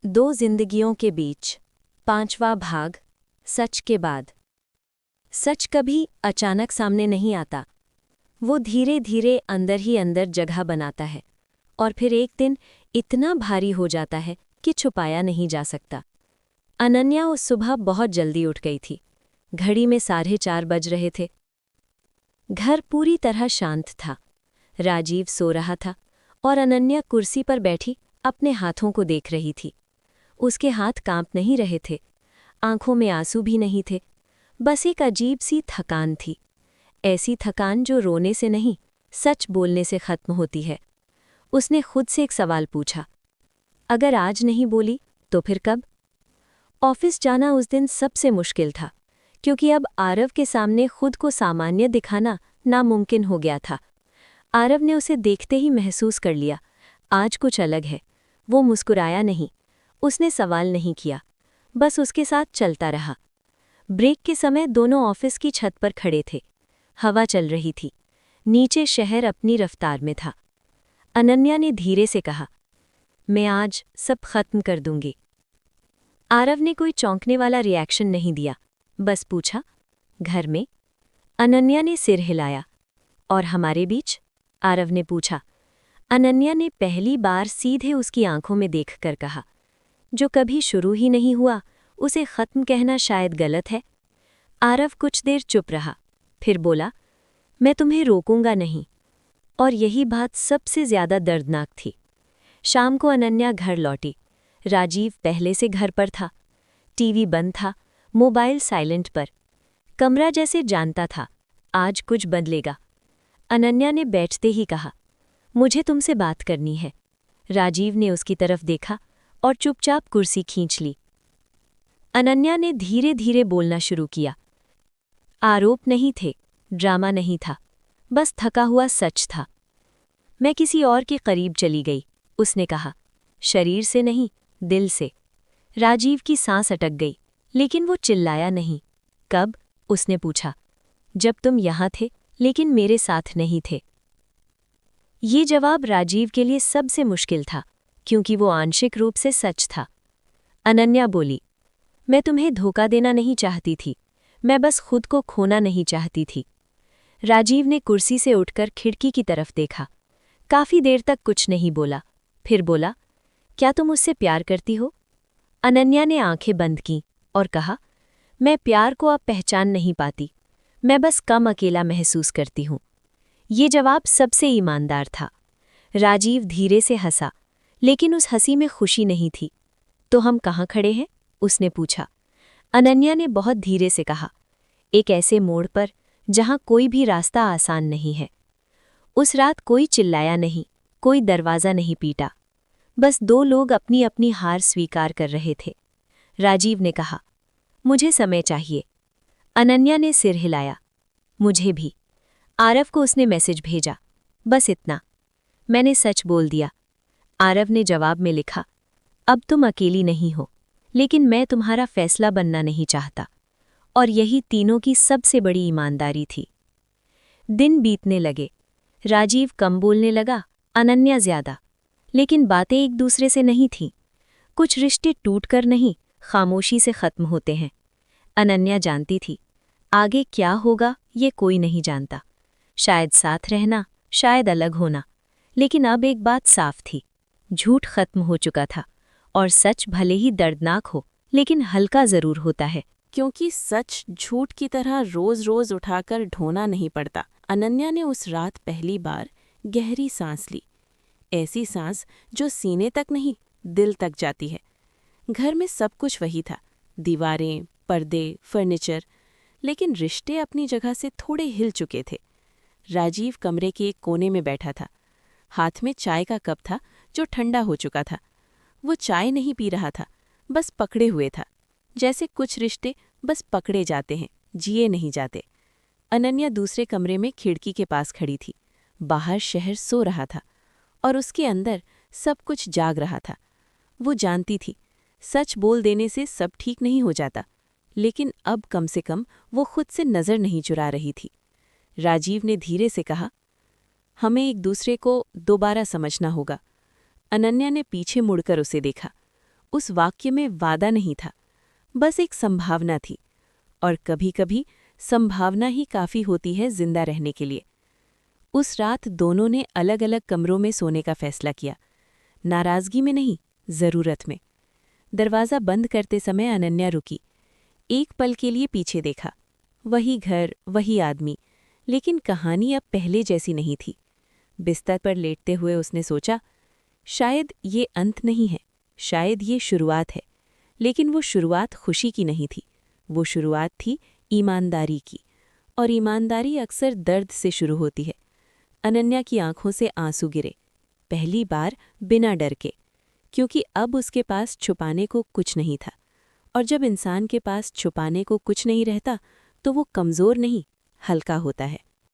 दो जिंदगियों के बीच 5वां भाग। सच के बाद। सच कभी अचानक सामने नहीं आता। वो धीरे धीरे अंदर ही अंदर जगह बनाता है और फिर एक दिन इतना भारी हो जाता है कि छुपाया नहीं जा सकता। अनन्या उस सुबह बहुत जल्दी उठ गई थी। घड़ी में 4:30 बज रहे थे। घर पूरी तरह शांत था। राजीव सो रहा था और अनन्या कुर्सी पर बैठी अपने हाथों को देख रही थी। उसके हाथ कांप नहीं रहे थे, आंखों में आंसू भी नहीं थे, बस एक अजीब सी थकान थी। ऐसी थकान जो रोने से नहीं, सच बोलने से खत्म होती है। उसने खुद से एक सवाल पूछा, अगर आज नहीं बोली तो फिर कब? ऑफिस जाना उस दिन सबसे मुश्किल था, क्योंकि अब आरव के सामने खुद को सामान्य दिखाना नामुमकिन हो गया था। आरव ने उसे देखते ही महसूस कर लिया, आज कुछ अलग है। वो मुस्कुराया नहीं, उसने सवाल नहीं किया, बस उसके साथ चलता रहा। ब्रेक के समय दोनों ऑफिस की छत पर खड़े थे। हवा चल रही थी, नीचे शहर अपनी रफ्तार में था। अनन्या ने धीरे से कहा, मैं आज सब खत्म कर दूंगी। आरव ने कोई चौंकने वाला रिएक्शन नहीं दिया, बस पूछा, घर में? अनन्या ने सिर हिलाया। और हमारे बीच? आरव ने पूछा। अनन्या ने पहली बार सीधे उसकी आंखों में देखकर कहा, जो कभी शुरू ही नहीं हुआ उसे खत्म कहना शायद गलत है। आरव कुछ देर चुप रहा, फिर बोला, मैं तुम्हें रोकूंगा नहीं। और यही बात सबसे ज्यादा दर्दनाक थी। शाम को अनन्या घर लौटी। राजीव पहले से घर पर था। टीवी बंद था, मोबाइल साइलेंट पर। कमरा जैसे जानता था, आज कुछ बदलेगा। अनन्या ने बैठते ही कहा, मुझे तुमसे बात करनी है। राजीव ने उसकी तरफ देखा और चुपचाप कुर्सी खींच ली। अनन्या ने धीरे धीरे बोलना शुरू किया। आरोप नहीं थे, ड्रामा नहीं था, बस थका हुआ सच था। मैं किसी और के करीब चली गई, उसने कहा, शरीर से नहीं, दिल से। राजीव की सांस अटक गई, लेकिन वो चिल्लाया नहीं। कब? उसने पूछा। जब तुम यहाँ थे, लेकिन मेरे साथ नहीं थे। ये जवाब राजीव के लिए सबसे मुश्किल था, क्योंकि वो आंशिक रूप से सच था। अनन्या बोली, मैं तुम्हें धोखा देना नहीं चाहती थी, मैं बस खुद को खोना नहीं चाहती थी। राजीव ने कुर्सी से उठकर खिड़की की तरफ देखा। काफी देर तक कुछ नहीं बोला, फिर बोला, क्या तुम उससे प्यार करती हो? अनन्या ने आंखें बंद कीं और कहा, मैं प्यार को अब पहचान नहीं पाती, मैं बस कम अकेला महसूस करती हूँ। ये जवाब सबसे ईमानदार था। राजीव धीरे से हंसा, लेकिन उस हंसी में खुशी नहीं थी। तो हम कहाँ खड़े हैं? उसने पूछा। अनन्या ने बहुत धीरे से कहा, एक ऐसे मोड़ पर जहाँ कोई भी रास्ता आसान नहीं है। उस रात कोई चिल्लाया नहीं, कोई दरवाज़ा नहीं पीटा, बस दो लोग अपनी अपनी हार स्वीकार कर रहे थे। राजीव ने कहा, मुझे समय चाहिए। अनन्या ने सिर हिलाया, मुझे भी। आरव को उसने मैसेज भेजा, बस इतना। मैंने सच बोल दिया। आरव ने जवाब में लिखा, अब तुम अकेली नहीं हो, लेकिन मैं तुम्हारा फैसला बनना नहीं चाहता। और यही तीनों की सबसे बड़ी ईमानदारी थी। दिन बीतने लगे। राजीव कम बोलने लगा, अनन्या ज्यादा। लेकिन बातें एक दूसरे से नहीं थीं। कुछ रिश्ते टूटकर नहीं, खामोशी से खत्म होते हैं। अनन्या जानती थी, आगे क्या होगा ये कोई नहीं जानता। शायद साथ रहना, शायद अलग होना। लेकिन अब एक बात साफ थी, झूठ खत्म हो चुका था, और सच भले ही दर्दनाक हो, लेकिन हल्का जरूर होता है। क्योंकि सच झूठ की तरह रोज रोज उठाकर ढोना नहीं पड़ता। अनन्या ने उस रात पहली बार गहरी सांस ली, ऐसी सांस जो सीने तक नहीं, दिल तक जाती है। घर में सब कुछ वही था, दीवारें, पर्दे, फर्नीचर, लेकिन रिश्ते अपनी जगह से थोड़े हिल चुके थे। राजीव कमरे के एक कोने में बैठा था। हाथ में चाय का कप था जो ठंडा हो चुका था। वो चाय नहीं पी रहा था, बस पकड़े हुए था, जैसे कुछ रिश्ते बस पकड़े जाते हैं, जिए नहीं जाते। अनन्या दूसरे कमरे में खिड़की के पास खड़ी थी। बाहर शहर सो रहा था और उसके अंदर सब कुछ जाग रहा था। वो जानती थी, सच बोल देने से सब ठीक नहीं हो जाता, लेकिन अब कम से कम वो खुद से नज़र नहीं चुरा रही थी। राजीव ने धीरे से कहा, हमें एक दूसरे को दोबारा समझना होगा। अनन्या ने पीछे मुड़कर उसे देखा। उस वाक्य में वादा नहीं था, बस एक संभावना थी। और कभी-कभी संभावना ही काफ़ी होती है जिंदा रहने के लिए। उस रात दोनों ने अलग-अलग कमरों में सोने का फैसला किया, नाराज़गी में नहीं, ज़रूरत में। दरवाज़ा बंद करते समय अनन्या रुकी, एक पल के लिए पीछे देखा। वही घर, वही आदमी, लेकिन कहानी अब पहले जैसी नहीं थी। बिस्तर पर लेटते हुए उसने सोचा, शायद ये अंत नहीं है, शायद ये शुरुआत है। लेकिन वो शुरुआत खुशी की नहीं थी, वो शुरुआत थी ईमानदारी की। और ईमानदारी अक्सर दर्द से शुरू होती है। अनन्या की आंखों से आंसू गिरे, पहली बार बिना डर के, क्योंकि अब उसके पास छुपाने को कुछ नहीं था। और जब इंसान के पास छुपाने को कुछ नहीं रहता, तो वो कमज़ोर नहीं, हल्का होता है।